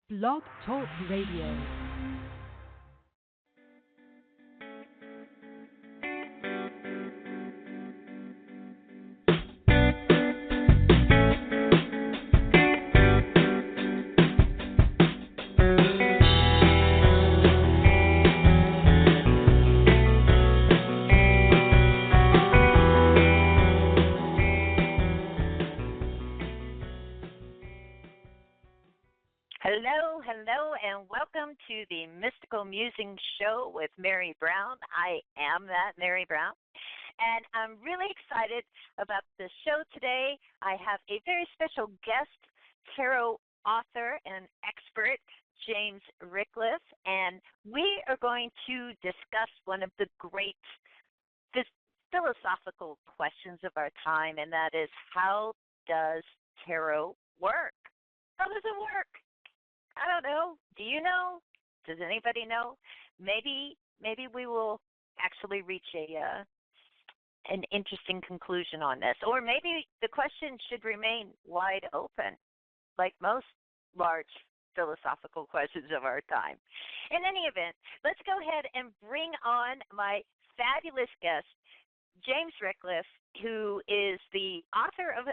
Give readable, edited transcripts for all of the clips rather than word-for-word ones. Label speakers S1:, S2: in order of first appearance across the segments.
S1: Blog Talk Radio.
S2: Hello, and welcome to the Mystical Musings Show with Mary Brown. I am that Mary Brown, and I'm really excited about the show today. I have a very special guest, tarot author and expert, James Ricklef, and we are going to discuss one of the great philosophical questions of our time, and that is, how does tarot work? How does it work? I don't know. Do you know? Does anybody know? Maybe we will actually reach an interesting conclusion on this. Or maybe the question should remain wide open, like most large philosophical questions of our time. In any event, let's go ahead and bring on my fabulous guest, James Ricklef, who is the author of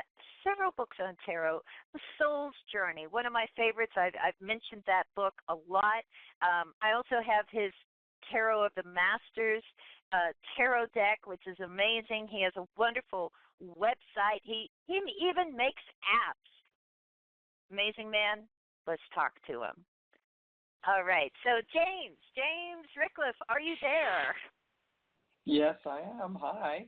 S2: several books on tarot, The Soul's Journey, one of my favorites. I've mentioned that book a lot. I also have his Tarot of the Masters tarot deck, which is amazing. He has a wonderful website. He even makes apps. Amazing man. Let's talk to him. All right. So James Ricklef, are you there?
S3: Yes, I am. Hi.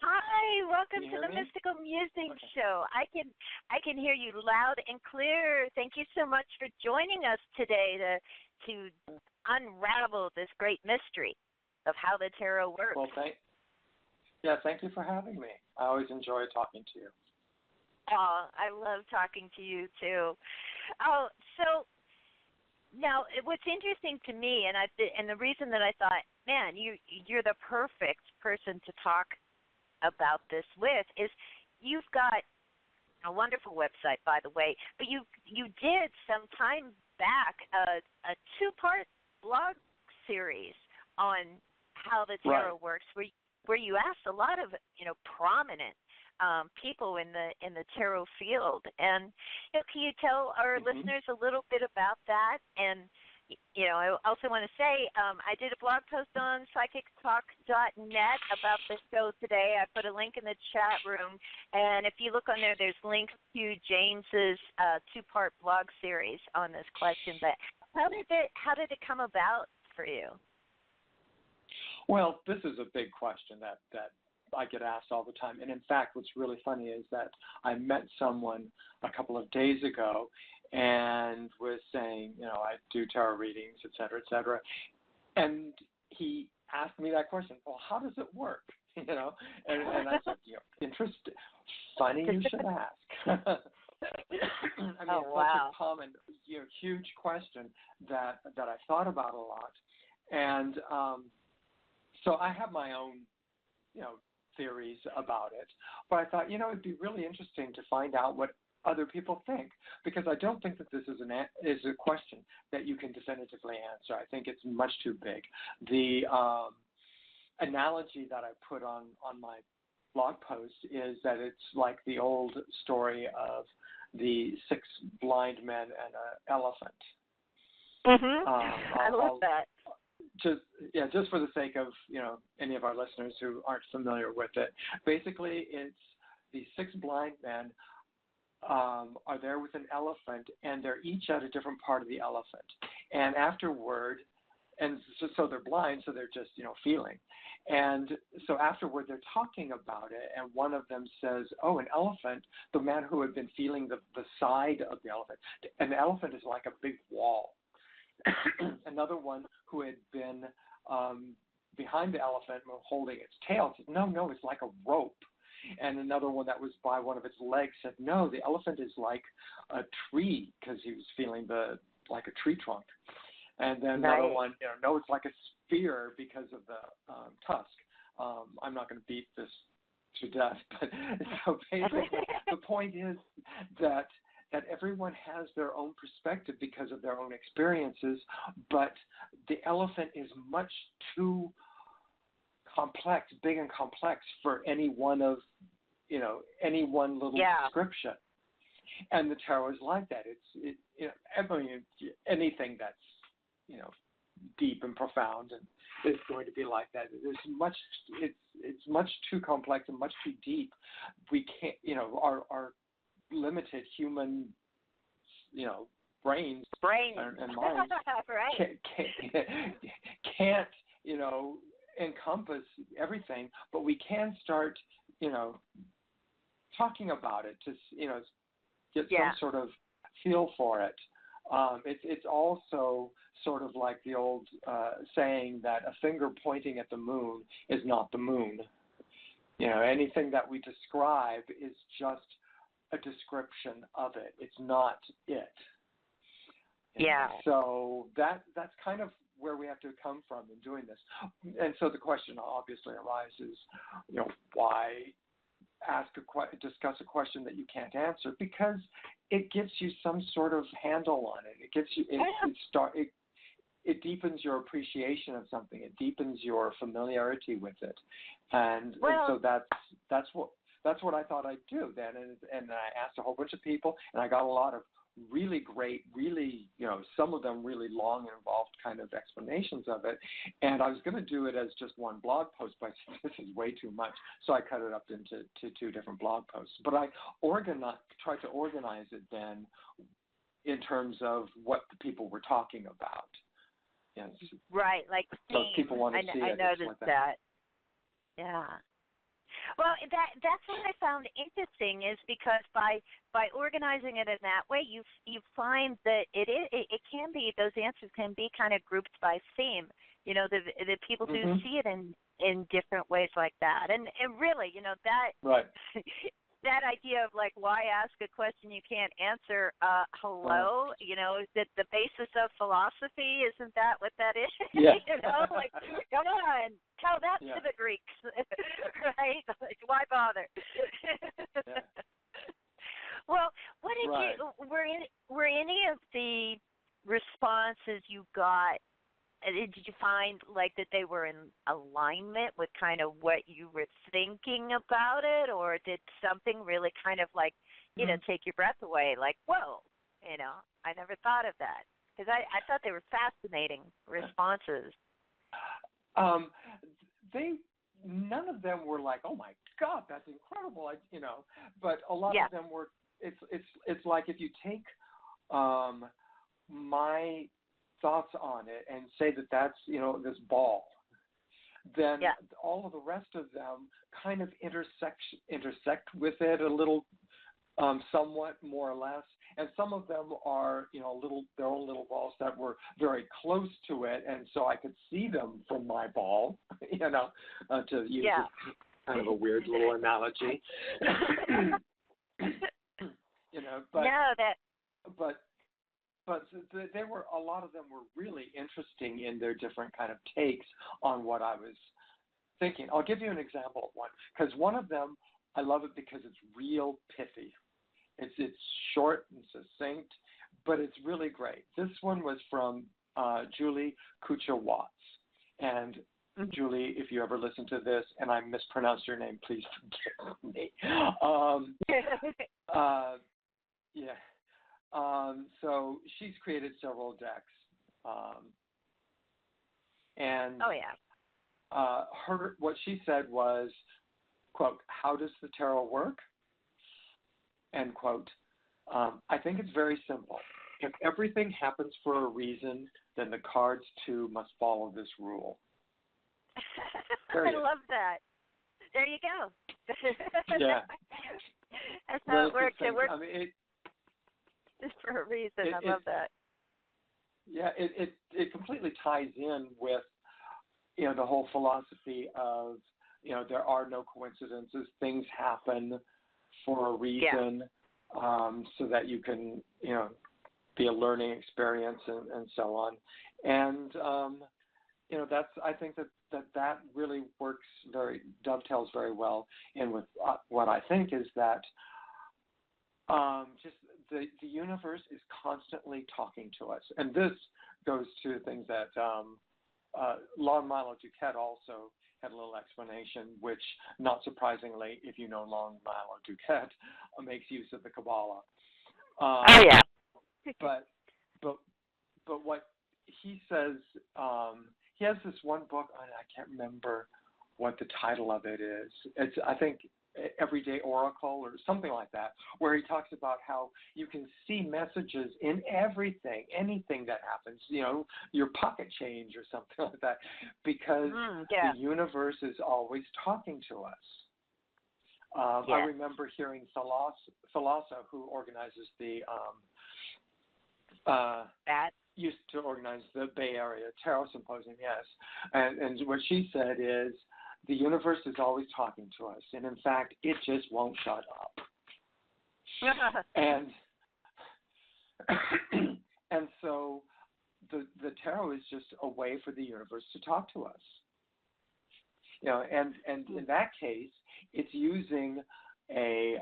S2: Hi, welcome to the
S3: me?
S2: Mystical Musings Show. I can hear you loud and clear. Thank you so much for joining us today to unravel this great mystery of how the tarot works.
S3: Well, thank you for having me. I always enjoy talking to you.
S2: Oh, I love talking to you too. Oh, so now what's interesting to me, and the reason that I thought, man, you're the perfect person to talk about this with, is you've got a wonderful website, by the way, but you did some time back a two-part blog series on how the tarot works, where you asked a lot of prominent people in the tarot field, and can you tell our listeners a little bit about that? And I also want to say I did a blog post on psychictalk.net about the show today. I put a link in the chat room, and if you look on there, there's links to James's two-part blog series on this question. But how did it come about for you?
S3: Well, this is a big question that I get asked all the time. And in fact, what's really funny is that I met someone a couple of days ago and was saying, I do tarot readings, et cetera, and he asked me that question. Well, how does it work? And I said, interesting, funny you should ask. I mean, it's such a common, huge question that I thought about a lot, and so I have my own, theories about it. But I thought, it'd be really interesting to find out what other people think, because I don't think that this is a question that you can definitively answer. I think it's much too big. The analogy that I put on my blog post is that it's like the old story of the 6 blind men and an elephant.
S2: I love that.
S3: Just for the sake of any of our listeners who aren't familiar with it, basically it's the 6 blind men are there with an elephant, and they're each at a different part of the elephant. And afterward, and so they're blind, so they're just feeling. And so afterward, they're talking about it, and one of them says, "Oh, an elephant." The man who had been feeling the side of the elephant, and the elephant is like a big wall. Another one who had been behind the elephant holding its tail said, no, it's like a rope. And another one that was by one of its legs said, no, the elephant is like a tree, because he was feeling like a tree trunk. And then another one, no, it's like a spear because of the tusk. I'm not going to beat this to death, but so basically the point is that that everyone has their own perspective because of their own experiences, but the elephant is much too complex, big and complex for any one of, any one little description. And the tarot is like that. Anything that's, deep and profound and is going to be like that. It's much too complex and much too deep. We can't, our limited human, brains and minds
S2: right.
S3: can't, encompass everything, but we can start, talking about it to, get some sort of feel for it. It's also sort of like the old saying that a finger pointing at the moon is not the moon. Anything that we describe is just a description of it. It's not it.
S2: Yeah.
S3: So that's kind of where we have to come from in doing this. And so the question obviously arises, why discuss a question that you can't answer? Because it gives you some sort of handle on it. It gives you it deepens your appreciation of something. It deepens your familiarity with it, and so that's what I thought I'd do then. And I asked a whole bunch of people, and I got a lot of really great, really, some of them really long and involved kind of explanations of it. And I was going to do it as just one blog post, but this is way too much. So I cut it up into two different blog posts. But I tried to organize it then in terms of what the people were talking about. Yes.
S2: Right, like
S3: so people want to see it.
S2: I noticed
S3: like
S2: that. Yeah. Well, that's what I found interesting is because by organizing it in that way, you find that it can be, those answers can be kind of grouped by theme. The people do see it in different ways like that, and really, that
S3: right.
S2: that idea of like, why ask a question you can't answer? Hello, is it the basis of philosophy? Isn't that what that is?
S3: Yeah.
S2: Like, come on, tell that to the Greeks, right? Like, why bother?
S3: Yeah.
S2: Well, what did were any of the responses you got? Did you find like that they were in alignment with kind of what you were thinking about it, or did something really kind of like, take your breath away? Like, whoa, I never thought of that, because I thought they were fascinating responses.
S3: None of them were like, oh my God, that's incredible, but a lot of them were. It's like if you take my thoughts on it and say that's this ball, then all of the rest of them kind of intersect with it a little, somewhat more or less, and some of them are their own little balls that were very close to it, and so I could see them from my ball, to use kind of a weird little analogy. But they were, a lot of them were really interesting in their different kind of takes on what I was thinking. I'll give you an example of one, because one of them, I love it because it's real pithy. It's short and succinct, but it's really great. This one was from Julie Kucha-Watts. And Julie, if you ever listen to this and I mispronounced your name, please forgive me. So she's created several decks, and what she said was, quote, "How does the tarot work?" End quote. I think it's very simple. If everything happens for a reason, then the cards too must follow this rule.
S2: I love that. There you go.
S3: Yeah.
S2: That's how it works. It works.
S3: I mean,
S2: just for a reason. I love that.
S3: Yeah, it completely ties in with, the whole philosophy of, there are no coincidences. Things happen for a reason, so that you can, be a learning experience and so on. And, I think that really dovetails very well in with what I think is that just the universe is constantly talking to us. And this goes to things that Lon Milo Duquette also had a little explanation, which, not surprisingly, if you know Lon Milo Duquette, makes use of the Kabbalah.
S2: Oh, yeah.
S3: But what he says, he has this one book, I can't remember what the title of it is. It's, I think, Everyday Oracle or something like that, where he talks about how you can see messages in everything, anything that happens, your pocket change or something like that, because the universe is always talking to us. I remember hearing Thalassa, who organizes used to organize the Bay Area Tarot Symposium, yes. And what she said is, the universe is always talking to us, and in fact, it just won't shut up. and so the tarot is just a way for the universe to talk to us. And in that case, it's using a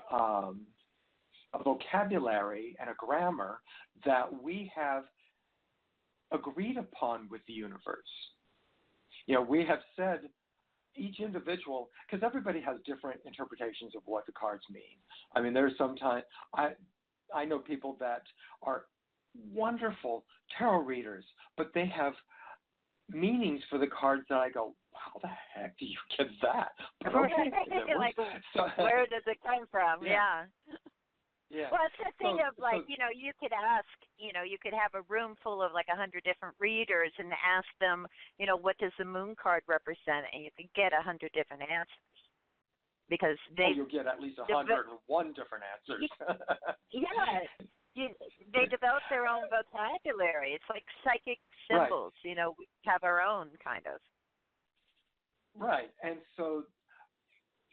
S3: vocabulary and a grammar that we have agreed upon with the universe. We have said, each individual, because everybody has different interpretations of what the cards mean. I mean, there's sometimes, I know people that are wonderful tarot readers, but they have meanings for the cards that I go, how the heck do you get that? But okay,
S2: like, where does it come from? Yeah.
S3: Yeah.
S2: Well, it's the thing of you could ask, you could have a room full of 100 different readers and ask them, what does the moon card represent? And you could get 100 different answers because
S3: you'll get at least 101 different answers.
S2: They develop their own vocabulary. It's like psychic symbols, we have our own kind of.
S3: Right, and so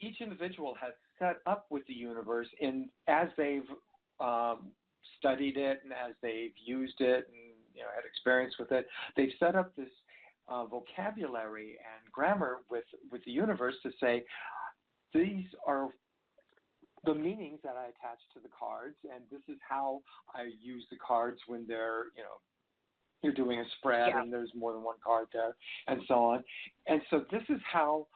S3: each individual has set up with the universe as they've studied it and as they've used it and had experience with it. They've set up this vocabulary and grammar with the universe to say, these are the meanings that I attach to the cards, and this is how I use the cards when they're, you're doing a spread and there's more than one card there, and so on. And so this is how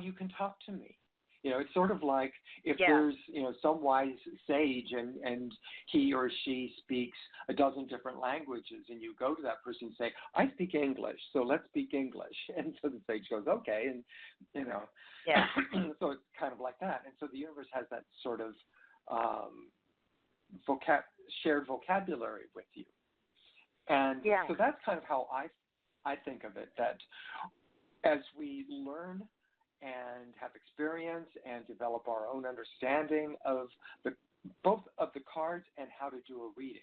S3: you can talk to me. It's sort of like if there's, some wise sage and he or she speaks a dozen different languages, and you go to that person and say, I speak English, so let's speak English. And so the sage goes, okay. And, so it's kind of like that. And so the universe has that sort of shared vocabulary with you. And so that's kind of how I think of it, that as we learn and have experience and develop our own understanding of both of the cards and how to do a reading.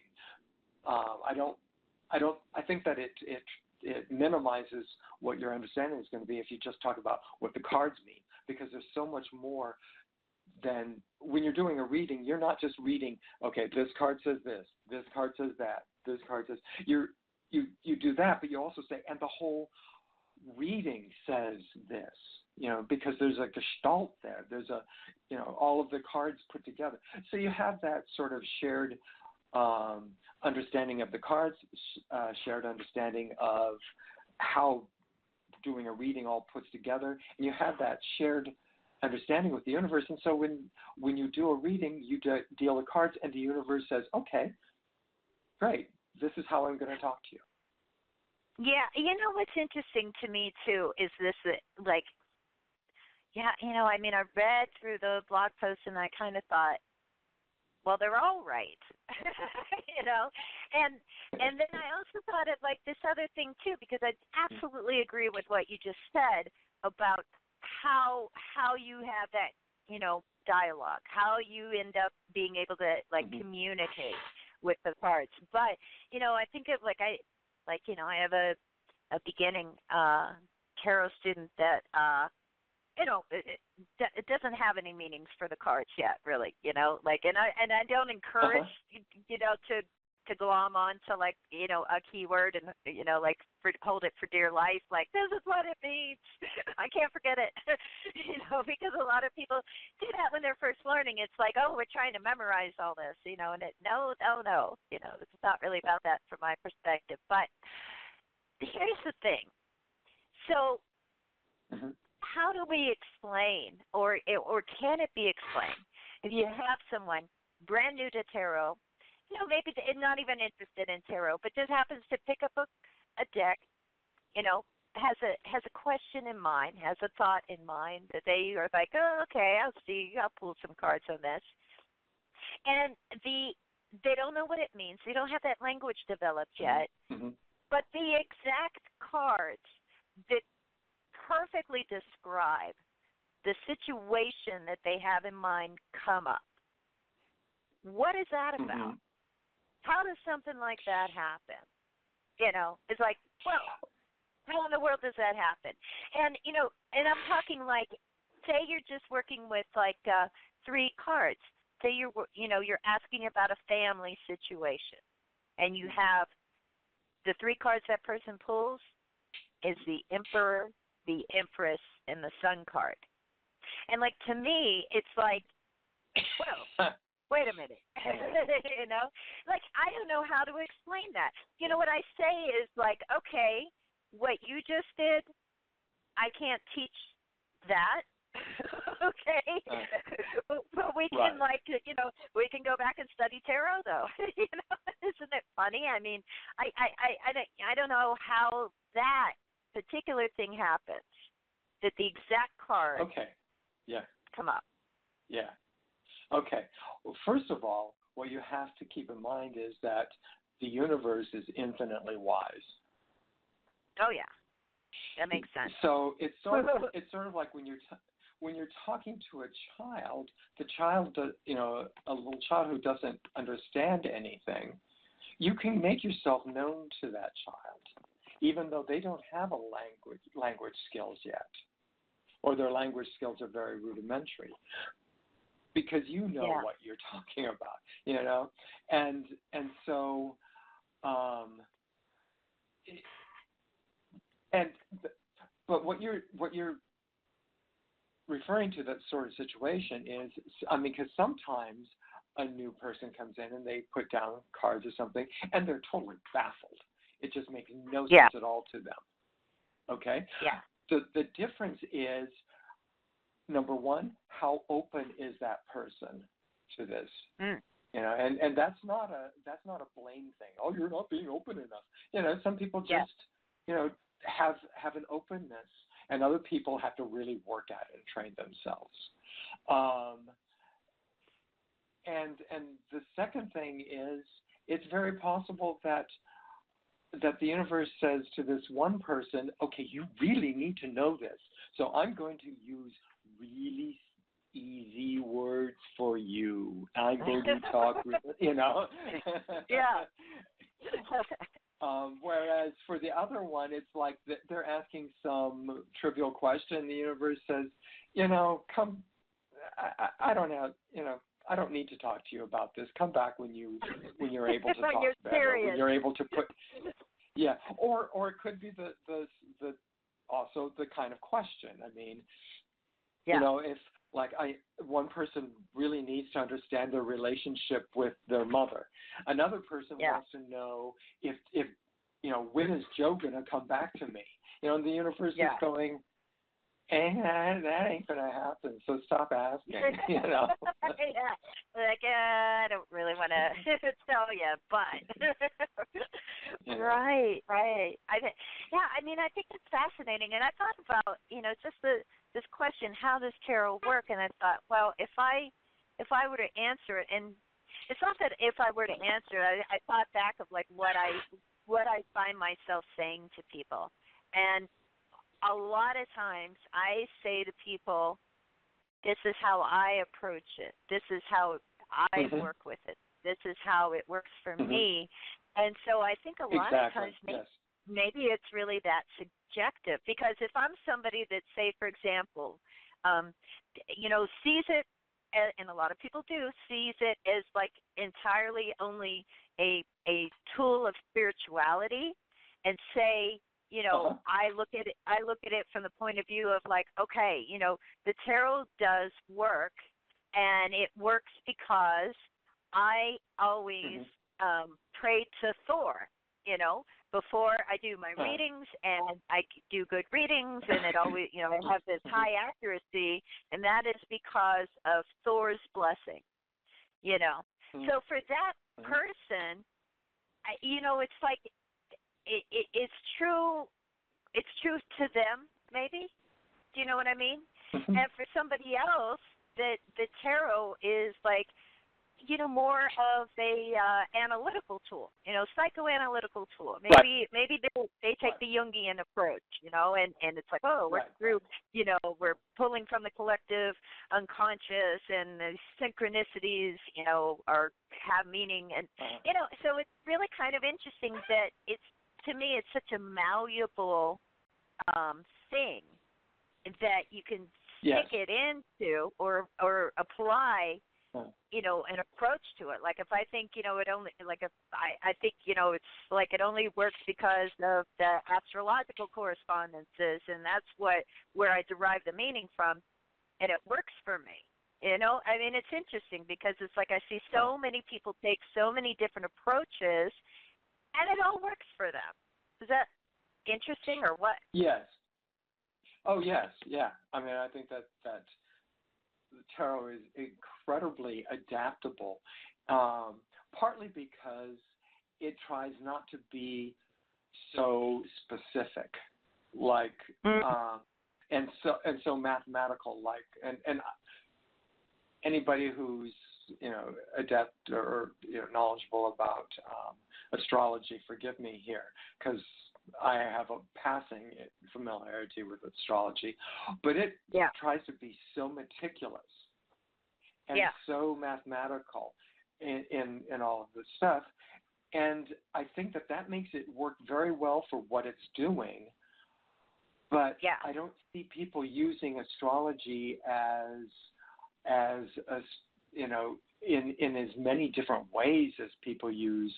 S3: I think that it minimizes what your understanding is going to be if you just talk about what the cards mean, because there's so much more than when you're doing a reading. You're not just reading, okay, this card says this card says that, this card says, you do that, but you also say, and the whole reading says this, because there's a gestalt there. There's all of the cards put together. So you have that sort of shared understanding of the cards, shared understanding of how doing a reading all puts together, and you have that shared understanding with the universe. And so when you do a reading, you deal the cards, and the universe says, okay, great, this is how I'm going to talk to you.
S2: Yeah, what's interesting to me too is this, I read through the blog post and I kind of thought, well, they're all right, and then I also thought of this other thing too, because I absolutely agree with what you just said about how you have that, dialogue, how you end up being able to communicate with the cards. But, I think of I have a beginning tarot student that it doesn't have any meanings for the cards yet, really, and I don't encourage to to glom on to like, a keyword and, like hold it for dear life. Like, this is what it means. I can't forget it. Because a lot of people do that when they're first learning. It's like, oh, we're trying to memorize all this, and no. It's not really about that from my perspective. But here's the thing. So how do we explain, or can it be explained, if you have someone brand new to tarot, maybe they're not even interested in tarot, but just happens to pick up a deck, has a question in mind, has a thought in mind that they are like, oh, okay, I'll pull some cards on this. And they don't know what it means. They don't have that language developed yet. But the exact cards that perfectly describe the situation that they have in mind come up. What is that about? How does something like that happen? It's like, well, how in the world does that happen? And, and I'm talking like, say you're just working with like 3 cards. Say you're asking about a family situation, and you have the 3 cards that person pulls is the Emperor, the Empress, and the Sun card. And like, to me, it's like, well, wait a minute. Like, I don't know how to explain that. What I say is like, okay, what you just did, I can't teach that. Okay. But we can we can go back and study tarot though. Isn't it funny? I mean, I don't know how that particular thing happens, that the exact cards come up.
S3: Yeah. Okay. Well, first of all, what you have to keep in mind is that the universe is infinitely wise.
S2: Oh yeah, that makes sense.
S3: So it's sort of like when you're talking to a child, the child, a little child who doesn't understand anything, you can make yourself known to that child, even though they don't have a language skills yet, or their language skills are very rudimentary. Because you know what you're talking about, and so, but what you're referring to, that sort of situation is, because sometimes a new person comes in and they put down cards or something, and they're totally baffled. It just makes no sense at all to them. Okay. Yeah. The difference is, number one, how open is that person to this? And that's not a blame thing. Oh, you're not being open enough. Some people just have an openness, and other people have to really work at it and train themselves. And the second thing is, it's very possible that the universe says to this one person, okay, you really need to know this, so I'm going to use really easy words for you. I'm going to talk,
S2: Yeah.
S3: Whereas for the other one, it's like they're asking some trivial question. The universe says, come. I don't know. I don't need to talk to you about this. Come back when you're able to talk better.
S2: Serious.
S3: When you're able to put. Yeah. Or it could be the also the kind of question. I mean.
S2: Yeah.
S3: If one person really needs to understand their relationship with their mother, another person wants to know if when is Joe gonna come back to me? And the universe is going, that ain't gonna happen. So stop asking.
S2: Yeah. Like, I don't really want to tell you, but right. I think it's fascinating, and I thought about just this question, how does tarot work? And I thought, well, if I were to answer it, and it's not that if I were to answer it, I thought back of like what I find myself saying to people, and a lot of times I say to people, this is how I approach it. This is how I work with it. This is how it works for me. And so I think a lot of times maybe it's really that subjective, because if I'm somebody that, say, for example, sees it and a lot of people do, sees it as like entirely only a tool of spirituality, and say, I look at it from the point of view of like, okay, the tarot does work, and it works because I always pray to Thor, before I do my readings, and I do good readings, and it always, I have this high accuracy, and that is because of Thor's blessing, So for that person, it's like it's true. It's true to them, maybe. Do you know what I mean? And for somebody else, the tarot is like, more of a analytical tool, psychoanalytical tool. Maybe they take the Jungian approach, and it's like, we're through, we're pulling from the collective unconscious, and the synchronicities, have meaning, and so it's really kind of interesting that to me it's such a malleable thing that you can stick it into or apply an approach to it. Like if I think, it only, like if I think, it's like it only works because of the astrological correspondences, and that's where I derive the meaning from, and it works for me. I mean, it's interesting because it's like I see so many people take so many different approaches, and it all works for them. Is that interesting or what?
S3: Yes. Oh, yes. Yeah. I mean, I think that the tarot is incredibly adaptable, partly because it tries not to be so specific, like, and so mathematical, like, and anybody who's adept or knowledgeable about astrology, forgive me here, because I have a passing familiarity with astrology, but it tries to be so meticulous and so mathematical in all of this stuff. And I think that makes it work very well for what it's doing. But I don't see people using astrology as in as many different ways as people use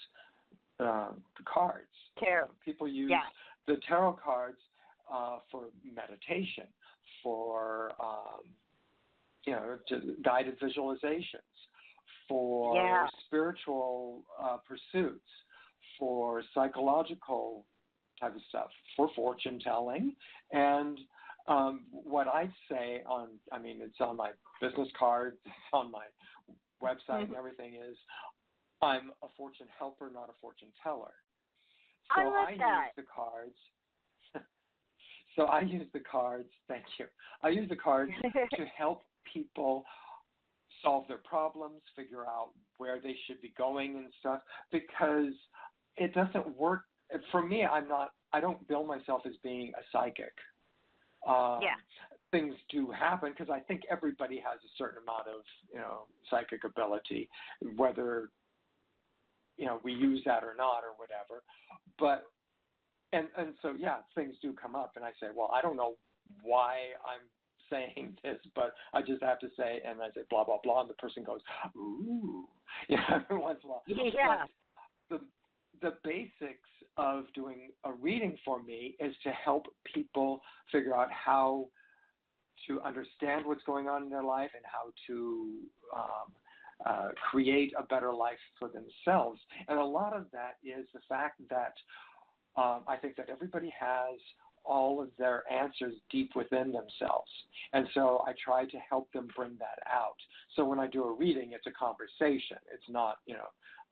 S3: the cards.
S2: Tarot.
S3: People use the tarot cards for meditation, for guided visualizations, for spiritual pursuits, for psychological type of stuff, for fortune telling, and what I'd say it's on my business card, on my website and everything, is I'm a fortune helper, not a fortune teller. So I use the cards. So I use the cards. Thank you. I use the cards to help people solve their problems, figure out where they should be going and stuff, because it doesn't work. For me, I don't bill myself as being a psychic. Things do happen because I think everybody has a certain amount of, psychic ability, whether, we use that or not or whatever. But, and so, things do come up, and I say, well, I don't know why I'm saying this, but I just have to say, and I say blah, blah, blah, and the person goes, ooh, every once in a while.
S2: Yeah.
S3: But the basics of doing a reading for me is to help people figure out how to understand what's going on in their life and how to create a better life for themselves. And a lot of that is the fact that I think that everybody has all of their answers deep within themselves. And so I try to help them bring that out. So when I do a reading, it's a conversation. It's not,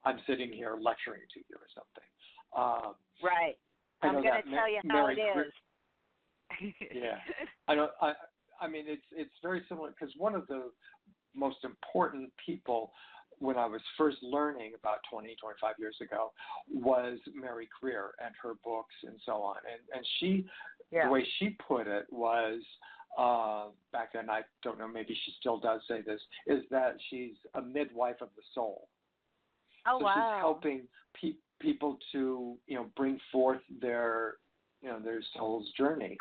S3: I'm sitting here lecturing to you or something.
S2: Right. I'm going to tell you how it is.
S3: Yeah. I mean, it's very similar, because one of the most important people when I was first learning about 20, 25 years ago was Mary Greer and her books and so on. And she, the way she put it was, back then, I don't know, maybe she still does say this, is that she's a midwife of the soul.
S2: Oh,
S3: so she's helping people to, bring forth their, their soul's journey.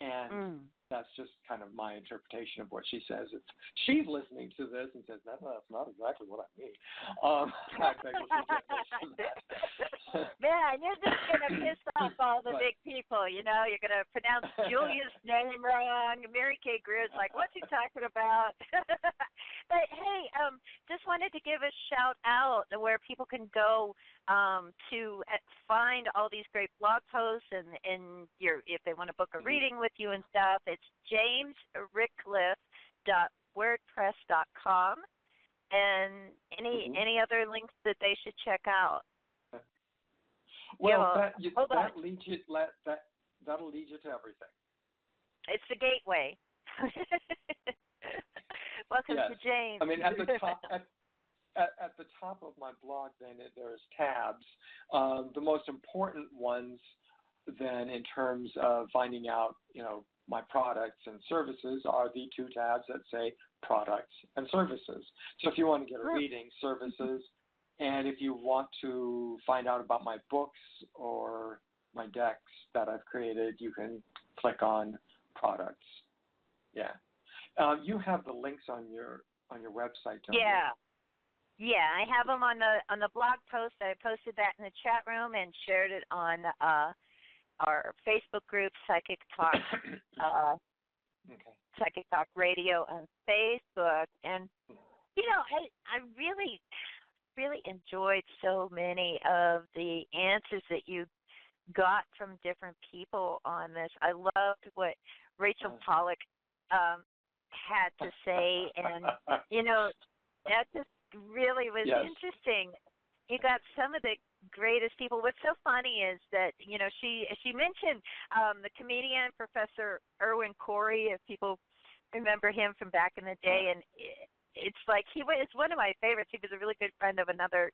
S3: And that's just kind of my interpretation of what she says. If she's listening to this and says, no, that's not exactly what I mean, I beg with forgiveness for that.
S2: Man, you're just going to piss off all the big people, you know. You're going to pronounce Julia's name wrong. Mary Kay Greer's like, what's he talking about? But, hey, just wanted to give a shout-out where people can go to find all these great blog posts and if they want to book a reading with you and stuff. It's jamesricklef.wordpress.com. And any other links that they should check out?
S3: Well, that'll lead you to everything.
S2: It's the gateway. Welcome to James.
S3: I mean, at the top, at the top of my blog, then there's tabs. The most important ones, then, in terms of finding out, my products and services, are the two tabs that say products and services. So if you want to get a reading, services, and if you want to find out about my books or my decks that I've created, you can click on products. Yeah. You have the links on your website, don't you?
S2: Yeah, I have them on the blog post. I posted that in the chat room and shared it on our Facebook group, Psychic Talk, Psychic Talk Radio on Facebook. And I really enjoyed so many of the answers that you got from different people on this. I loved what Rachel Pollack had to say, and that just really was interesting. You got some of the greatest people. What's so funny is that she mentioned the comedian Professor Irwin Corey, if people remember him from back in the day, and it's like it's one of my favorites. He was a really good friend of another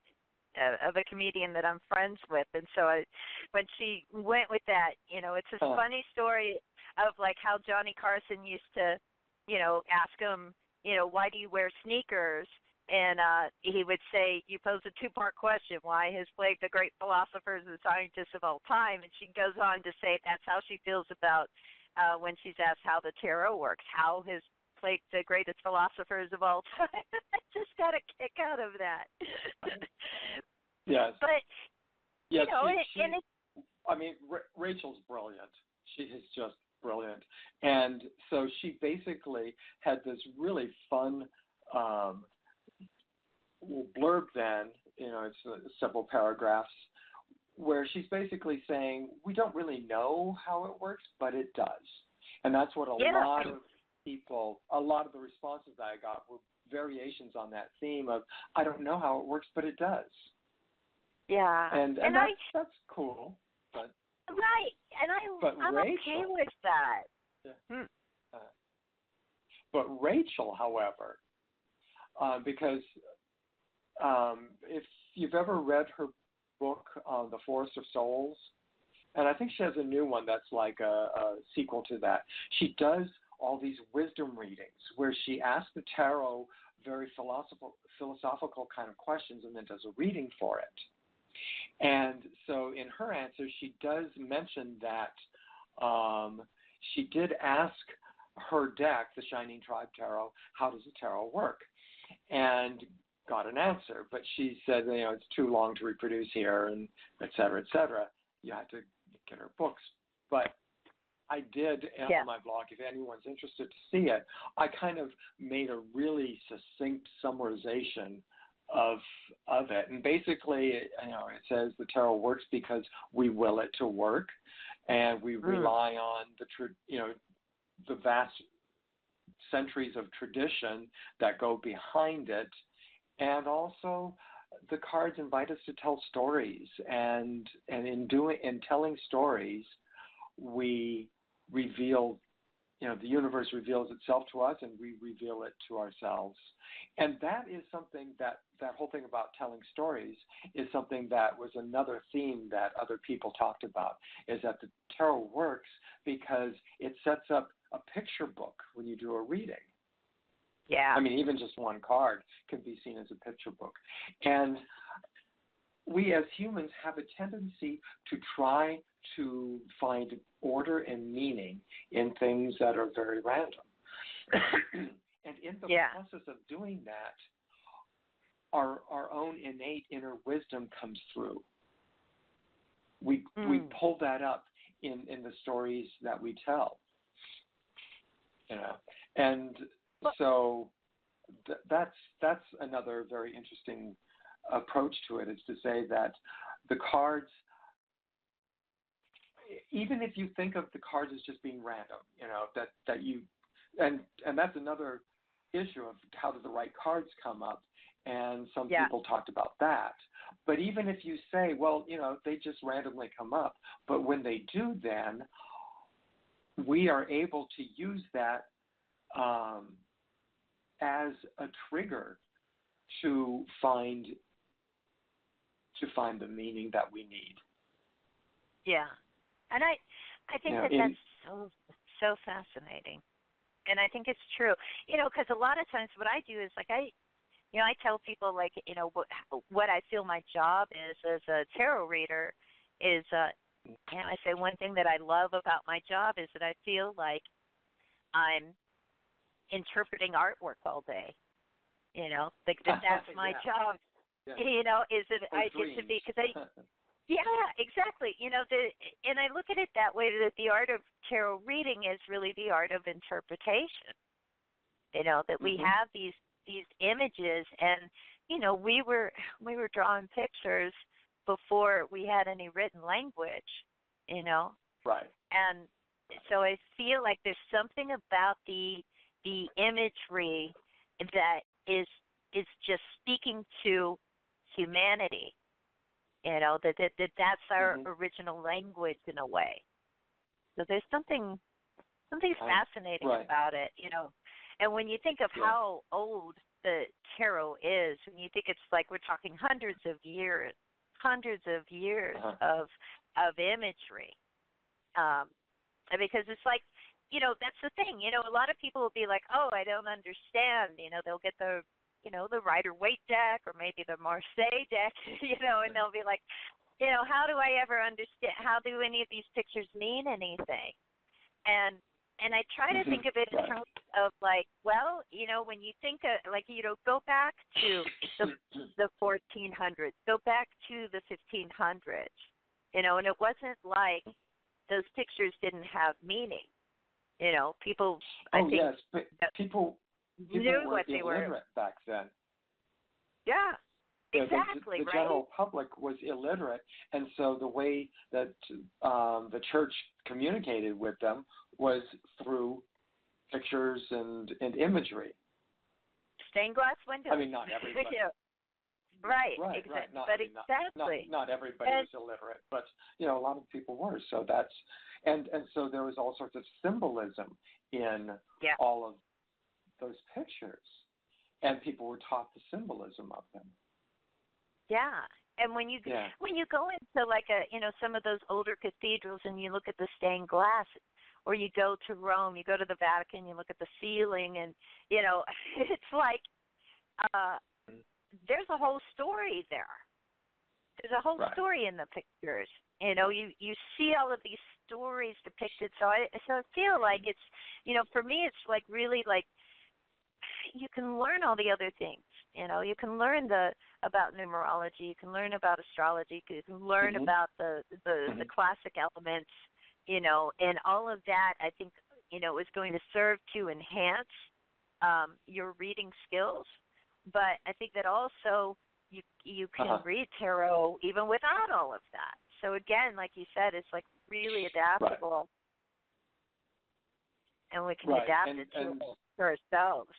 S2: of a comedian that I'm friends with, and so when she went with that, it's a funny story of like how Johnny Carson used to ask him, why do you wear sneakers? And he would say, you pose a two-part question, why has plagued the great philosophers and scientists of all time? And she goes on to say that's how she feels about when she's asked how the tarot works, how has plagued the greatest philosophers of all time. I just got a kick out of that.
S3: Yes.
S2: But,
S3: Rachel's brilliant. She is just brilliant. And so she basically had this really fun blurb then, it's several paragraphs, where she's basically saying, we don't really know how it works, but it does. And that's what a lot of the responses I got were variations on that theme of, I don't know how it works, but it does.
S2: Yeah.
S3: And that's cool. But,
S2: right. And I'm
S3: Rachel,
S2: okay with that.
S3: Yeah. But Rachel, however, because if you've ever read her book, The Forest of Souls, and I think she has a new one that's like a sequel to that, she does all these wisdom readings where she asks the tarot very philosophical kind of questions and then does a reading for it. And so in her answer, she does mention that she did ask her deck, the Shining Tribe Tarot, how does the tarot work? And got an answer, but she said, it's too long to reproduce here, and et cetera, et cetera. You had to get her books. But I did on my blog, if anyone's interested to see it, I kind of made a really succinct summarization of it. And basically, it says the tarot works because we will it to work, and we rely on the vast centuries of tradition that go behind it. And also, the cards invite us to tell stories, and in telling stories, we reveal, the universe reveals itself to us, and we reveal it to ourselves. And that is something that whole thing about telling stories is something that was another theme that other people talked about, is that the tarot works because it sets up a picture book when you do a reading.
S2: Yeah.
S3: I mean, even just one card can be seen as a picture book. And we as humans have a tendency to try to find order and meaning in things that are very random. And in the process of doing that, our own innate inner wisdom comes through. We pull that up in the stories that we tell. And so that's another very interesting approach to it, is to say that the cards, even if you think of the cards as just being random, that you, and that's another issue of how do the right cards come up, and some people talked about that. But even if you say, well, they just randomly come up, but when they do, then we are able to use that as a trigger to find the meaning that we need.
S2: Yeah, and I think that's so fascinating, and I think it's true. Because a lot of times what I do is I tell people what I feel my job is as a tarot reader is, I say one thing that I love about my job is that I feel like I'm interpreting artwork all day. That's my job.
S3: Yeah.
S2: Is that I get to be, because exactly. And I look at it that way, that the art of tarot reading is really the art of interpretation. That we have these images, and we were drawing pictures before we had any written language.
S3: Right.
S2: And so I feel like there's something about the imagery that is just speaking to humanity, that's our original language in a way. So there's something fascinating about it, And when you think of how old the tarot is, when you think it's we're talking hundreds of years of imagery, because it's that's the thing, a lot of people will be like, oh, I don't understand, they'll get the the Rider-Waite deck, or maybe the Marseille deck, and they'll be like, how do I ever understand? How do any of these pictures mean anything? And I try to think of it in terms of when you think of go back to the 1400s, go back to the 1500s, and it wasn't like those pictures didn't have meaning. People.
S3: People
S2: knew
S3: were
S2: what they were
S3: illiterate back then.
S2: Yeah, exactly.
S3: The general public was illiterate, and so the way that the church communicated with them was through pictures and imagery.
S2: Stained glass windows.
S3: I mean, not everybody.
S2: Right.
S3: Exactly. Not everybody was illiterate, but a lot of people were. So that's and so there was all sorts of symbolism in all of those pictures, and people were taught the symbolism of them.
S2: Yeah, and when you go into some of those older cathedrals and you look at the stained glass, or you go to Rome, you go to the Vatican, you look at the ceiling, and it's there's a whole story there. There's a whole story in the pictures. You see all of these stories depicted. So I feel like it's for me it's really you can learn all the other things. You can learn about numerology, you can learn about astrology, you can learn about the classic elements, and all of that I think is going to serve to enhance your reading skills. But I think that also you can read tarot even without all of that. So again, like you said, it's really adaptable, and we can adapt it to ourselves.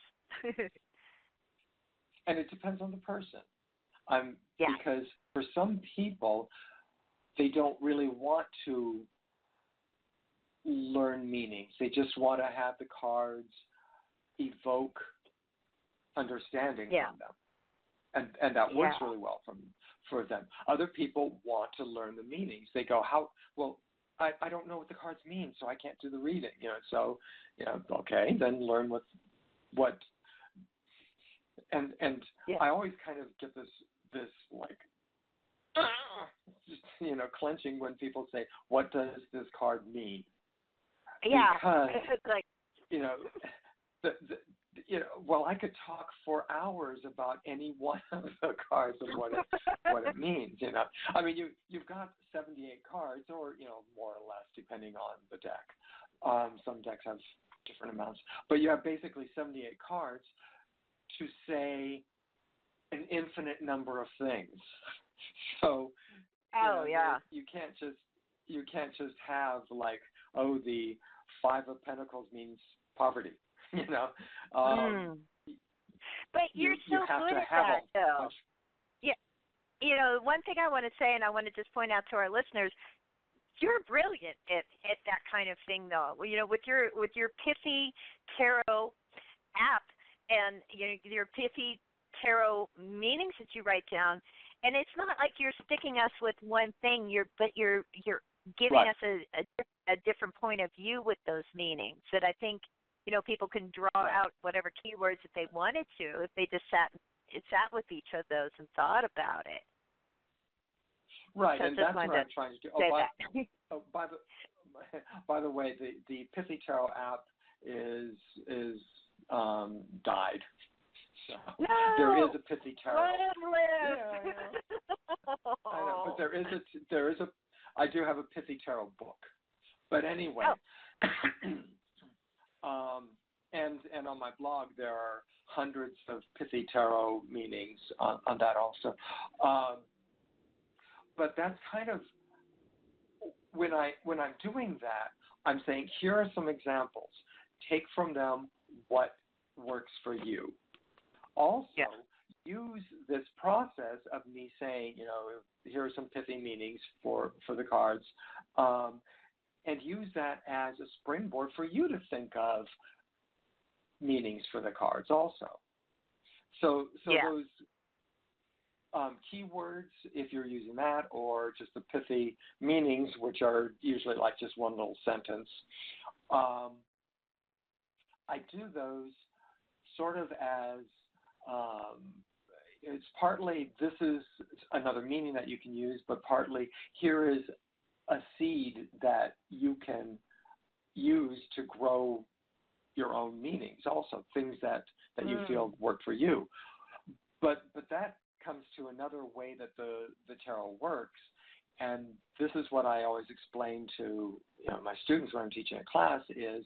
S3: And it depends on the person. Because for some people, they don't really want to learn meanings. They just want to have the cards evoke understanding from them. And that works really well for them. Other people want to learn the meanings. They go, I don't know what the cards mean, so I can't do the reading. Okay, then learn what and I always kind of get this clenching when people say, "What does this card mean?"
S2: Yeah.
S3: Because
S2: It's like,
S3: well, I could talk for hours about any one of the cards and what it means. I mean, you've got 78 cards, or more or less, depending on the deck. Some decks have different amounts, but you have basically 78 cards to say an infinite number of things. So, you can't just have like, oh, the Five of Pentacles means poverty.
S2: But you're so good at that, though. Yeah. One thing I want to say, and I want to just point out to our listeners, you're brilliant at that kind of thing, though. With your pithy tarot app and your pithy tarot meanings that you write down, and it's not like you're sticking us with one thing. You're giving us a different point of view with those meanings that I think people can draw out whatever keywords that they wanted to if they just sat with each of those and thought about it.
S3: Right,
S2: so
S3: and that's what I'm trying to do. By the way, the Pithy Tarot app is died. So
S2: no,
S3: there is a Pithy Tarot.
S2: I
S3: know, but there is a. I do have a Pithy Tarot book, but anyway. And on my blog there are hundreds of Pithy Tarot meanings on that also. But that's kind of when I'm doing that, I'm saying here are some examples. Take from them what works for you. Also, use this process of me saying, here are some pithy meanings for the cards, and use that as a springboard for you to think of meanings for the cards also. So those keywords, if you're using that, or just the pithy meanings, which are usually like just one little sentence, I do those sort of as it's partly this is another meaning that you can use, but partly here is a seed that you can use to grow your own meanings also, things that you feel work for you. But that comes to another way that the tarot works, and this is what I always explain to my students when I'm teaching a class is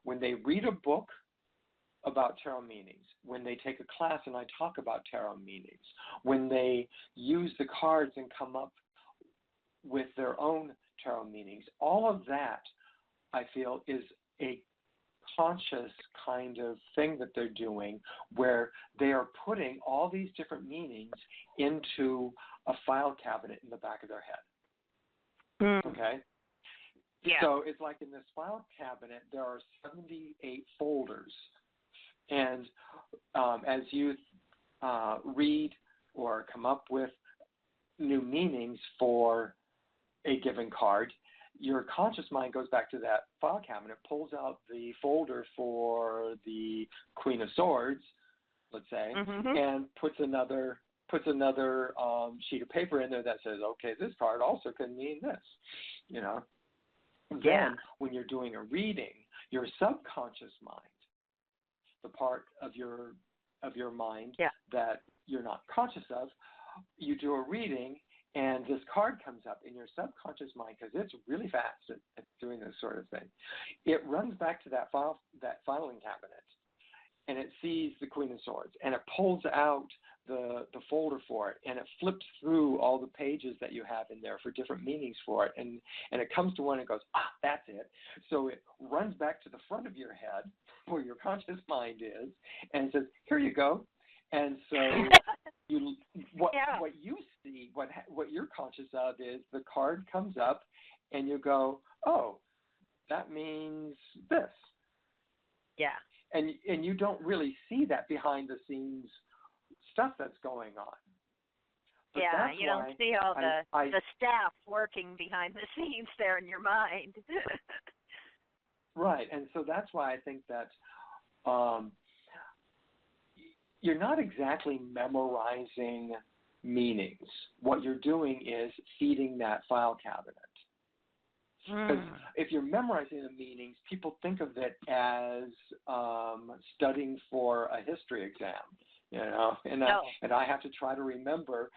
S3: when they read a book about tarot meanings, when they take a class and I talk about tarot meanings, when they use the cards and come up with their own tarot meanings, all of that I feel is a conscious kind of thing that they're doing where they are putting all these different meanings into a file cabinet in the back of their head. Okay? Yeah. So it's like in this file cabinet, there are 78 folders. And as you read or come up with new meanings for a given card, your conscious mind goes back to that file cabinet, pulls out the folder for the Queen of Swords, let's say, and puts another sheet of paper in there that says, okay, this card also can mean this, Then when you're doing a reading, your subconscious mind, the part of your mind that you're not conscious of, you do a reading and this card comes up in your subconscious mind, because it's really fast at doing this sort of thing. It runs back to that filing cabinet, and it sees the Queen of Swords, and it pulls out the folder for it, and it flips through all the pages that you have in there for different meanings for it, and it comes to one and goes, that's it. So it runs back to the front of your head where your conscious mind is, and says, here you go. And so what you see, what you're conscious of is the card comes up, and you go, oh, that means this.
S2: Yeah.
S3: And you don't really see that behind the scenes stuff that's going on. But
S2: you don't see all the staff working behind the scenes there in your mind.
S3: Right, and so that's why I think that you're not exactly memorizing meanings. What you're doing is feeding that file cabinet. Because if you're memorizing the meanings, people think of it as studying for a history exam, and I have to try to remember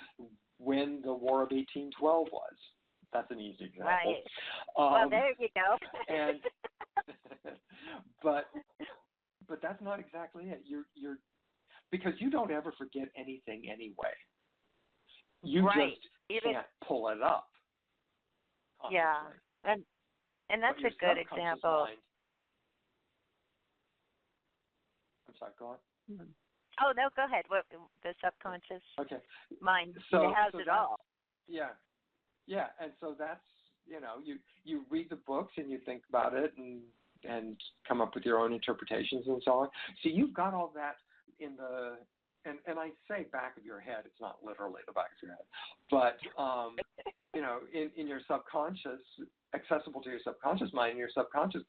S3: when the War of 1812 was. That's an easy example.
S2: Right. Well, there you go.
S3: and but that's not exactly it. You're because you don't ever forget anything anyway. You just can't pull it up. Honestly.
S2: Yeah. And that's a good example.
S3: I'm sorry, go on.
S2: Oh, no, go ahead. What the subconscious mind has it all.
S3: Yeah. Yeah, and so that's, you read the books and you think about it and come up with your own interpretations and so on. So you've got all that in the and I say back of your head, it's not literally the back of your head, but in your subconscious, accessible to your subconscious mind, and your subconscious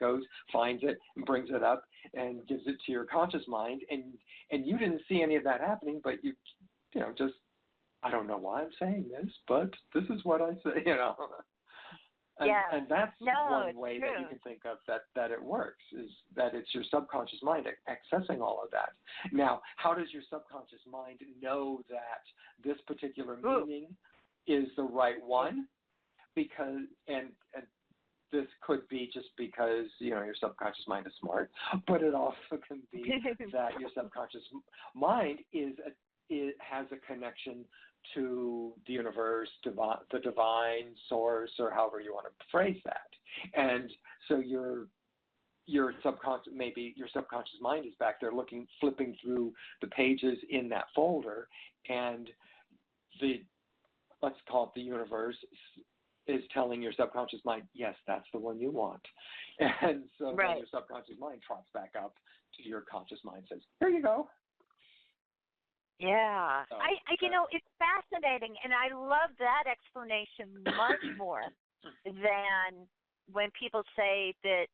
S3: finds it and brings it up and gives it to your conscious mind, and you didn't see any of that happening, but you just, I don't know why I'm saying this, but this is what I say, And that's one way that you can think of that it works, is that it's your subconscious mind accessing all of that. Now, how does your subconscious mind know that this particular meaning is the right one? Because and this could be just because your subconscious mind is smart, but it also can be that your subconscious mind has a connection to the universe, the divine source, or however you want to phrase that. And so your subconscious mind is back there flipping through the pages in that folder, and let's call it the universe is telling your subconscious mind, yes, that's the one you want. And so then your subconscious mind trots back up to your conscious mind and says, here you go.
S2: Yeah. So, it's fascinating, and I love that explanation much more than when people say that,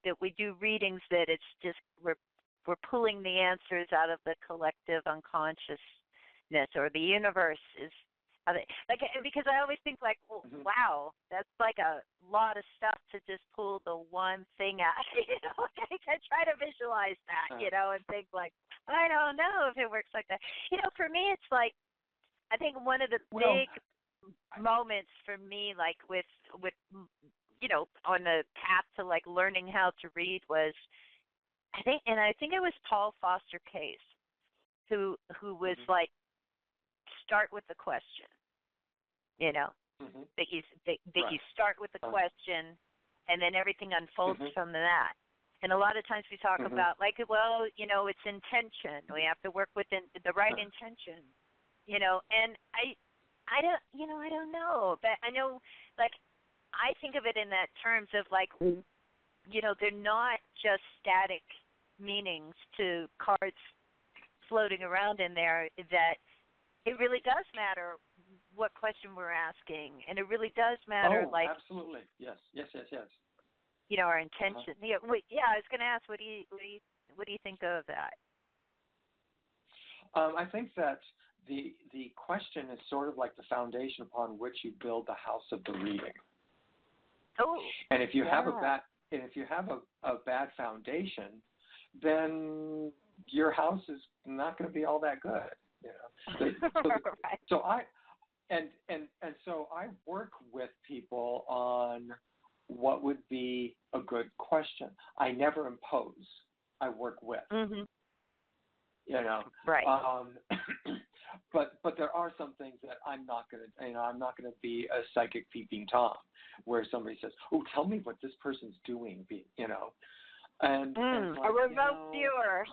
S2: that we do readings, that it's just we're pulling the answers out of the collective unconsciousness, or the universe is because I always think wow, that's like a lot of stuff to just pull the one thing out. I try to visualize that, and think I don't know if it works like that. For me, it's I think one of the big moments for me, with on the path to learning how to read, was I think it was Paul Foster Case who was start with the question, that you start with the question, and then everything unfolds from that. And a lot of times we talk about it's intention. We have to work within the right intention, and I don't know, but I know, I think of it in that terms of they're not just static meanings to cards floating around in there, that it really does matter what question we're asking, and it really does matter.
S3: Absolutely, yes.
S2: Our intention. I was going to ask, what do you think of that?
S3: I think that the question is sort of like the foundation upon which you build the house of the reading.
S2: Oh.
S3: And if you have a bad foundation, then your house is not going to be all that good. So I work with people on what would be a good question. I never impose. I work with.
S2: Right.
S3: But there are some things that I'm not going to. I'm not going to be a psychic peeping tom, where somebody says, "Oh, tell me what this person's doing." And
S2: a remote viewer.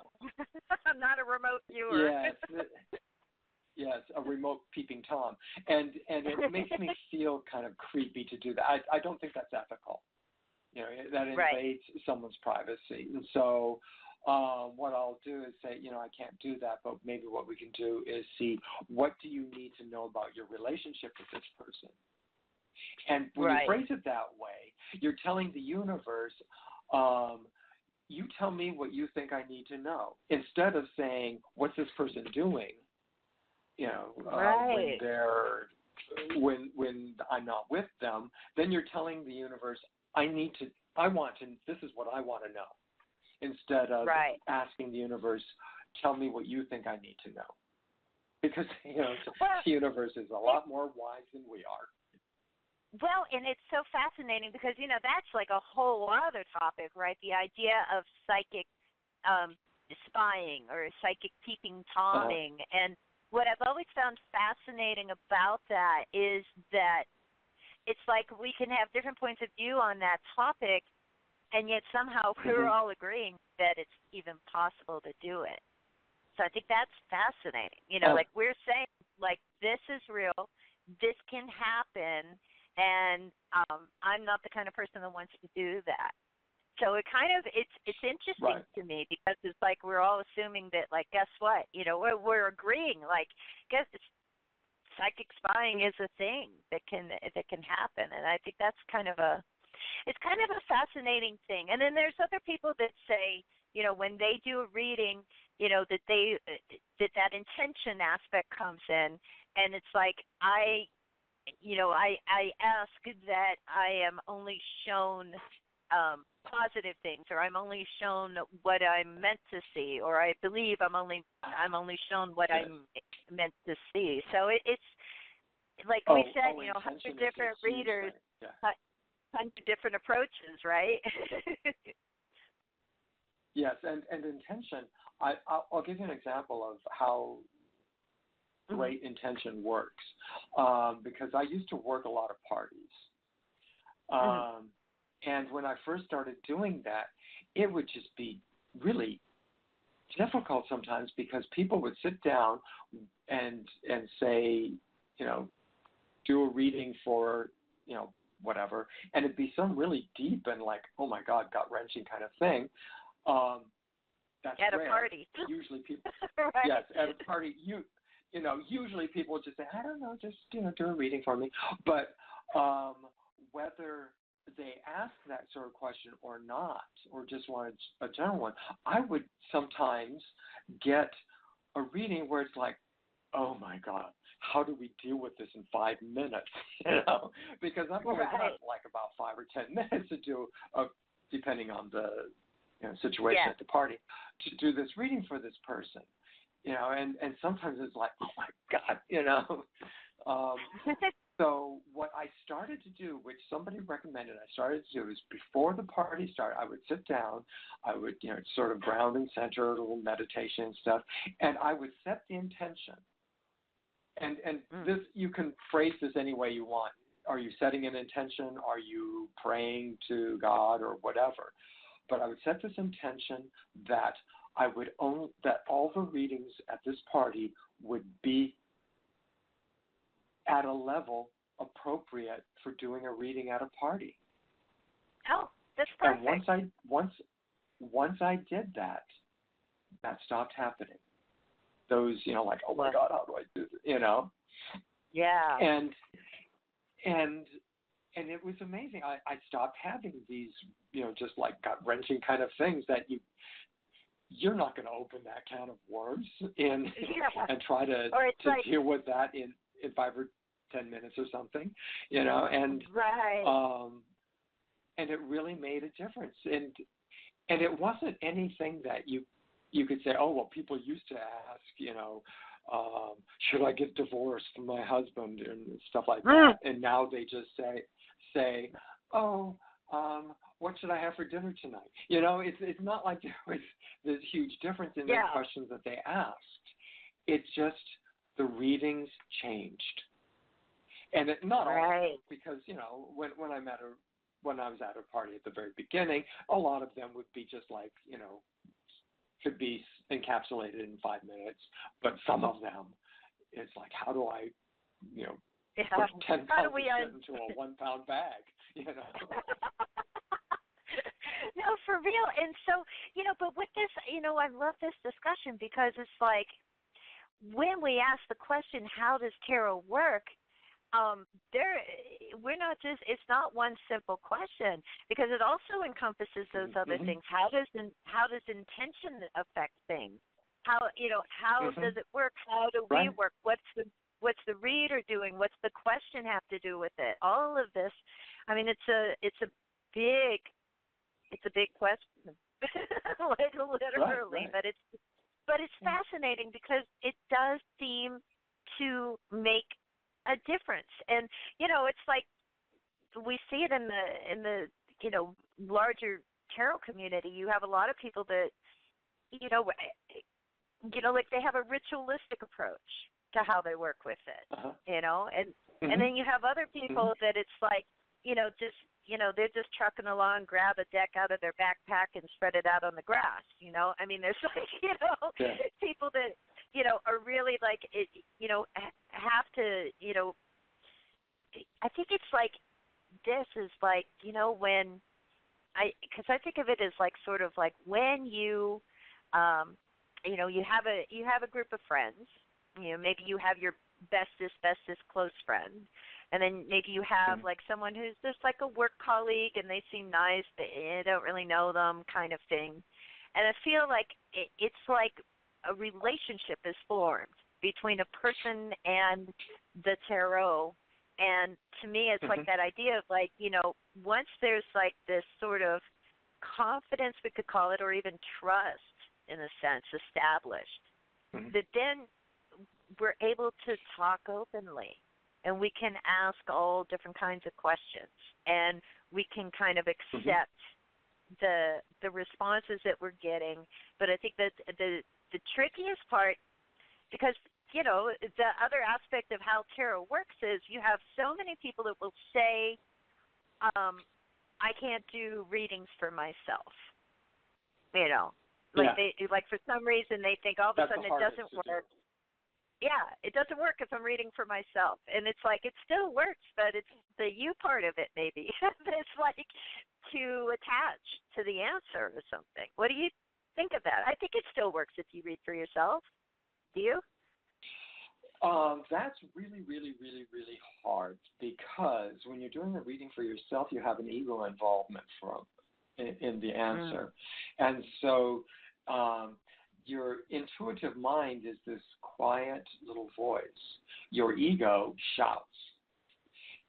S2: I'm not a remote viewer.
S3: Yes, a remote peeping tom, and it makes me feel kind of creepy to do that. I don't think that's ethical. That invades someone's privacy, and so what I'll do is say, I can't do that, but maybe what we can do is see, what do you need to know about your relationship with this person? And when you phrase it that way, you're telling the universe, you tell me what you think I need to know. Instead of saying, what's this person doing? when
S2: Right.
S3: they're when I'm not with them, then you're telling the universe, this is what I want to know, instead of
S2: Right.
S3: asking the universe, tell me what you think I need to know. Because,
S2: Well,
S3: the universe is a lot more wise than we are.
S2: Well, and it's so fascinating because, that's like a whole other topic, right? The idea of psychic spying or psychic peeping Toming. And what I've always found fascinating about that is that it's like we can have different points of view on that topic, and yet somehow we're all agreeing that it's even possible to do it. So I think that's fascinating. Like we're saying, like, this is real, this can happen, and I'm not the kind of person that wants to do that. So it's interesting to me because it's like we're all assuming that, like, guess what? We're agreeing, like, guess psychic spying is a thing that can happen, and I think that's kind of a fascinating thing. And then there's other people that say, when they do a reading, that intention aspect comes in, and it's like I ask that I am only shown positive things, or I'm only shown what I'm meant to see, or I believe I'm only shown what I'm meant to see. So it's like we said, 100 different readers, 100 different approaches, right?
S3: Yes, and intention. I'll give you an example of how great intention works, because I used to work a lot of parties. And when I first started doing that, it would just be really difficult sometimes because people would sit down and say, do a reading for, whatever, and it'd be some really deep and like, oh my God, gut-wrenching kind of thing. That's
S2: at
S3: rare.
S2: A party.
S3: Usually people,
S2: right.
S3: Yes, at a party, usually people would just say, I don't know, just, do a reading for me. But whether they ask that sort of question or not, or just wanted a general one, I would sometimes get a reading where it's like, oh my God, how do we deal with this in 5 minutes? Because I'm going to have like about 5 or 10 minutes to do, depending on the situation at the party, to do this reading for this person. And sometimes it's like, oh my God, So what I started to do, which somebody recommended I started to do, is before the party started, I would sit down, I would, sort of ground and center, a little meditation and stuff, and I would set the intention. And this, you can phrase this any way you want. Are you setting an intention? Are you praying to God or whatever? But I would set this intention that that all the readings at this party would be at a level appropriate for doing a reading at a party.
S2: Oh, that's perfect.
S3: And once I did that stopped happening. Those, like, oh my God, how do I do this?
S2: Yeah.
S3: And it was amazing. I stopped having these, just like gut-wrenching kind of things that you're not going to open that can of worms and try to deal with that in 5 or 10 minutes or something, and and it really made a difference. And it wasn't anything that you could say, oh, well, people used to ask, should I get divorced from my husband and stuff like that, and now they just say, oh, what should I have for dinner tonight? It's not like there was this huge difference in the questions that they asked. It's just the readings changed. And not all, because, when I was at a party at the very beginning, a lot of them would be just like, could be encapsulated in 5 minutes. But some of them, it's like, how do I, put 10 pounds of shit into a 1 pound bag,
S2: No, for real. And so, but with this, I love this discussion because it's like when we ask the question, how does tarot work? It's not one simple question because it also encompasses those other things. How does intention affect things? how does it work? How do we work? What's the reader doing? What's the question have to do with it? All of this. I mean, it's a big question, like literally.
S3: Right.
S2: But it's fascinating because it does seem to make a difference. And it's like we see it in the larger tarot community. You have a lot of people that like they have a ritualistic approach to how they work with it, and then you have other people that it's like, they're just trucking along, grab a deck out of their backpack and spread it out on the grass, I mean, there's like, people that, are really like, have to, I think it's like, this is like, when because I think of it as like sort of like when you you have a group of friends, maybe you have your bestest close friend, and then maybe you have like someone who's just like a work colleague and they seem nice, but you don't really know them kind of thing. And I feel like it's like a relationship is formed between a person and the tarot. And to me, it's like that idea of like, once there's like this sort of confidence, we could call it, or even trust in a sense, established, that then we're able to talk openly and we can ask all different kinds of questions and we can kind of accept the responses that we're getting. But I think that the trickiest part, because the other aspect of how tarot works is you have so many people that will say, I can't do readings for myself. Like for some reason they think all of a sudden it doesn't work. Yeah, it doesn't work if I'm reading for myself. And it's like it still works, but it's the you part of it maybe. It's like to attach to the answer or something. What do you think of that? I think it still works if you read for yourself. Do you?
S3: That's really, really, really, really hard, because when you're doing a reading for yourself, you have an ego involvement in the answer. And so your intuitive mind is this quiet little voice. Your ego shouts.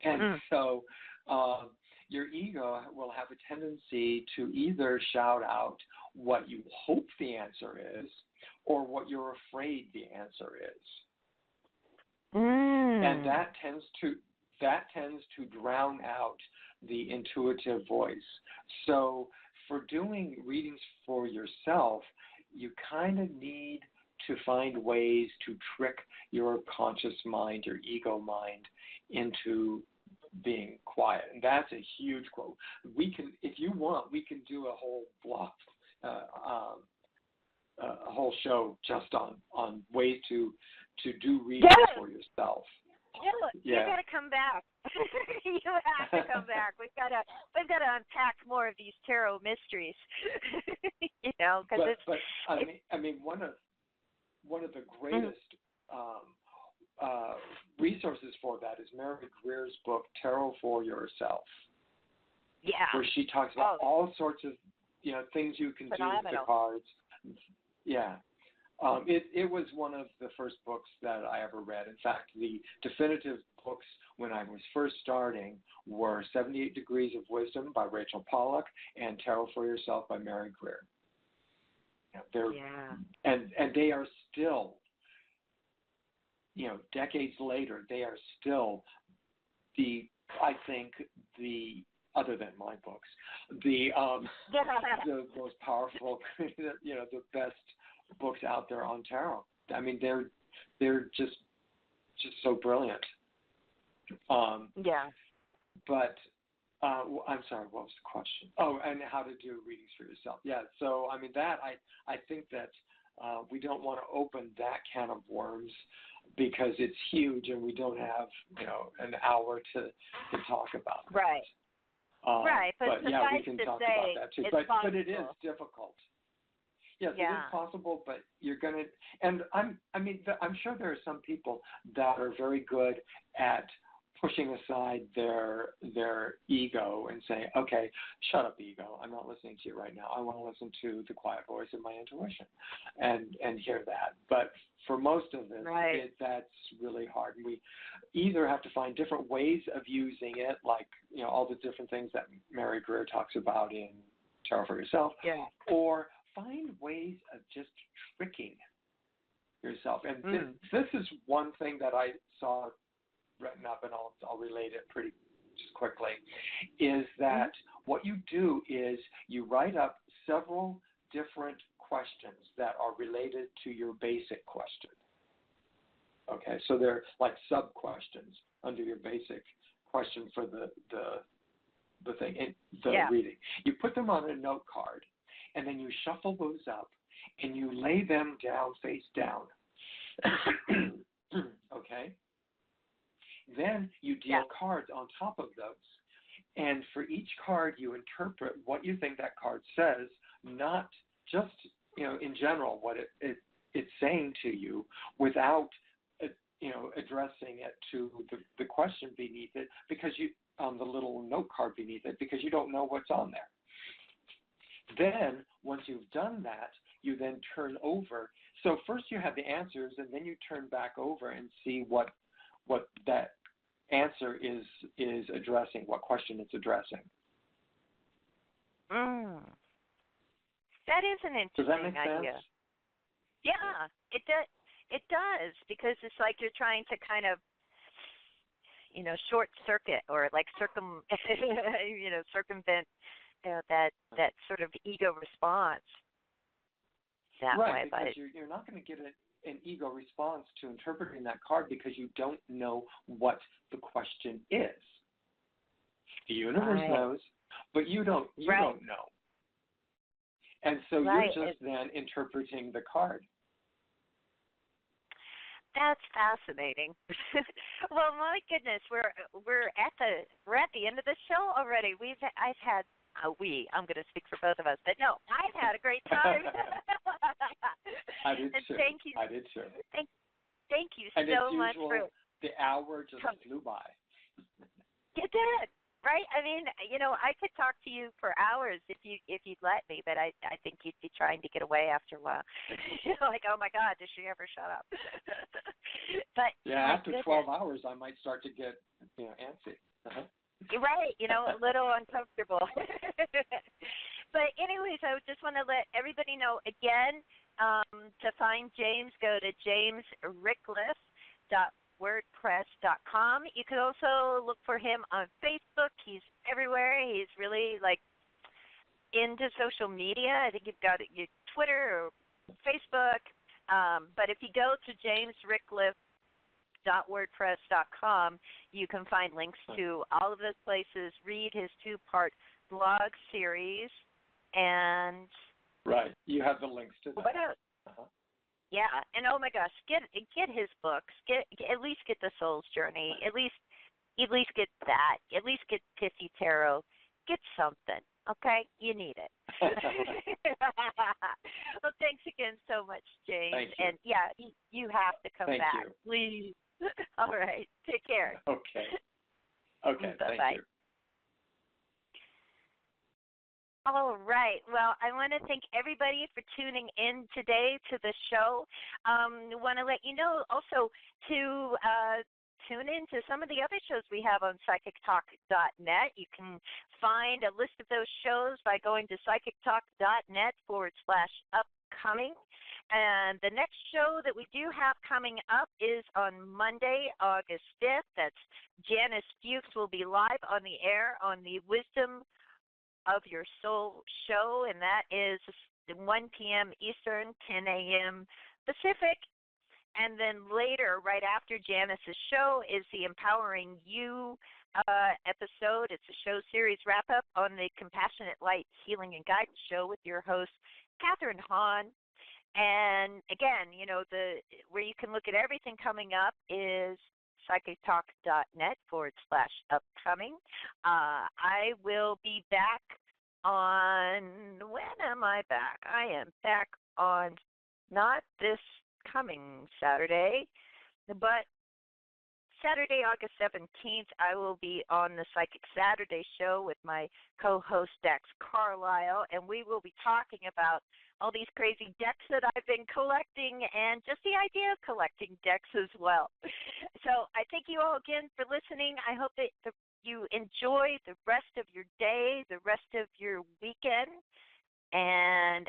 S3: And so your ego will have a tendency to either shout out what you hope the answer is or what you're afraid the answer is. And that tends to drown out the intuitive voice. So for doing readings for yourself, you kind of need to find ways to trick your conscious mind, your ego mind, into being quiet. And that's a huge quote. We can, if you want, we can do a whole blog, a whole show just on ways to do readings for yourself.
S2: You got to come back. You have to come back. We've got to unpack more of these tarot mysteries.
S3: But I mean, one of the greatest resources for that is Mary Greer's book Tarot for Yourself.
S2: Yeah.
S3: Where she talks about all sorts of things you can do with the cards. Yeah. It was one of the first books that I ever read. In fact, the definitive books when I was first starting were 78 Degrees of Wisdom by Rachel Pollack and Tarot for Yourself by Mary Greer. And they are still, decades later, they are still other than my books, the most powerful, the best books out there on tarot. I mean, they're just so brilliant. But I'm sorry, what was the question? Oh, and how to do readings for yourself. Yeah. So I mean, that I think that we don't want to open that can of worms because it's huge and we don't have an hour to talk about it.
S2: Right. Right. But
S3: yeah, we can talk about that too. But it is difficult. Yes, it is possible, but you're going to, and I'm sure there are some people that are very good at pushing aside their ego and saying, okay, shut up, ego. I'm not listening to you right now. I want to listen to the quiet voice of my intuition and hear that. But for most of us,
S2: right.
S3: that's really hard. And we either have to find different ways of using it, like, all the different things that Mary Greer talks about in Tarot for Yourself,
S2: Yeah.
S3: or find ways of just tricking yourself. And this is one thing that I saw written up, and I'll relate it pretty just quickly, is that what you do is you write up several different questions that are related to your basic question. Okay, so they're like sub-questions under your basic question for the thing, the reading. You put them on a note card, and then you shuffle those up, and you lay them down face down. Okay? Then you deal cards on top of those. And for each card, you interpret what you think that card says, not just, in general, what it's saying to you, without, addressing it to the question beneath it, because on the little note card beneath it, because you don't know what's on there. Then, once you've done that, you then turn over. So first you have the answers, and then you turn back over and see what that answer is addressing, what question it's addressing.
S2: That is an interesting
S3: Does that make
S2: idea.
S3: sense?
S2: Yeah, it does. It does, because it's like you're trying to kind of, short circuit or like circumvent that sort of ego response that way.
S3: Right, because you're not going to get an ego response to interpreting that card because you don't know what the question is. The universe knows, but you don't know. And so you're just then interpreting the card.
S2: That's fascinating. Well, my goodness, we're at the end of the show already. I'm going to speak for both of us, but no, I've had a great time.
S3: I did too.
S2: Thank you.
S3: I did too.
S2: Thank you
S3: and
S2: so much
S3: for the hour just flew by.
S2: It did. Right? I mean, I could talk to you for hours if you'd let me, but I think you'd be trying to get away after a while. Like, oh my God, does she ever shut up? But
S3: after 12 hours, I might start to get antsy.
S2: Right, a little uncomfortable. But anyways, I just want to let everybody know again, to find James, go to jamesricklef.wordpress.com. You could also look for him on Facebook. He's everywhere. He's really into social media. I think you've got your Twitter or Facebook. But if you go to jamesricklef.wordpress.com, you can find links to all of those places, read his 2-part blog series, and
S3: right, you have the links to that.
S2: What else? Yeah, and oh my gosh, get his books. At least get the Soul's Journey. At least get that. At least get Pithy Tarot. Get something. Okay, you need it. Well, thanks again so much, James.
S3: Thank you.
S2: And you have to come
S3: Thank
S2: back,
S3: you.
S2: please. All right, take care.
S3: Okay.
S2: Bye-bye.
S3: Thank you.
S2: All right. Well, I want to thank everybody for tuning in today to the show. I want to let you know also to tune in to some of the other shows we have on psychictalk.net. You can find a list of those shows by going to psychictalk.net/upcoming. And the next show that we do have coming up is on Monday, August 5th. That's Janice Fuchs will be live on the air on the Wisdom of Your Soul show, and that is 1 p.m. Eastern, 10 a.m. Pacific. And then later, right after Janice's show, is the Empowering You episode. It's a show series wrap-up on the Compassionate Light Healing and Guidance show with your host, Catherine Hahn. And again, where you can look at everything coming up is psychictalk.net/upcoming. I will be back on, when am I back? I am back on not this coming Saturday, but Saturday, August 17th, I will be on the Psychic Saturday show with my co-host, Dax Carlisle, and we will be talking about all these crazy decks that I've been collecting and just the idea of collecting decks as well. So I thank you all again for listening. I hope that you enjoy the rest of your day, the rest of your weekend, and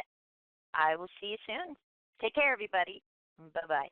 S2: I will see you soon. Take care, everybody. Bye-bye.